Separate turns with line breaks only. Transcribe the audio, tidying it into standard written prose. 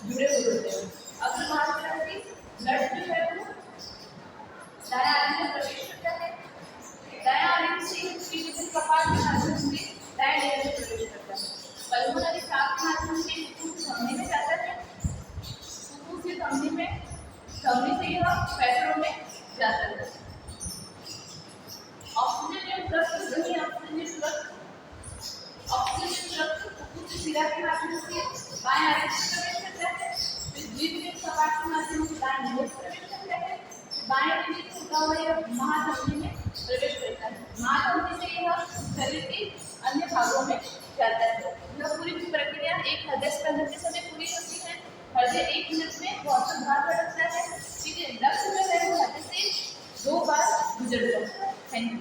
जुड़े हुए होते हैं। अग्र महाद्वार ब्लड जो है वो दाया आदि में प्रवेश करता है, दाया आदि से विभिन्न प्रकार के माध्यम से दाया लेयर में प्रवेश करता है। पल्मोनरी ट्रैक्ट के माध्यम से फुफ्फुस धमनी में जाता है, फुफ्फुस से धमनी में, धमनी से यह फेफड़ों में जाता है। ऑक्सीजन रक्त वही ऑक्सीजन रक्त फुफ्फुस शिरा के माध्यम से बाएं आदि में प्रवेश करता है, फिर द्वितीयक कपाट के माध्यम से दाएं में प्रवेश करता है, बाएं दिल छूटा हुआ यह महाधमनी में प्रवेश करता है। महाधमनी से यह शरीर के अन्य भागों में जाता है। यह पूरी प्रक्रिया एक हृदय स्पंदन के समय पूरी होती है। हृदय 1 मिनट में बहुत भार भड़कता है। ठीक है, रक्त जो है वो हृदय से 2 बार गुजर जाता है। Thank you.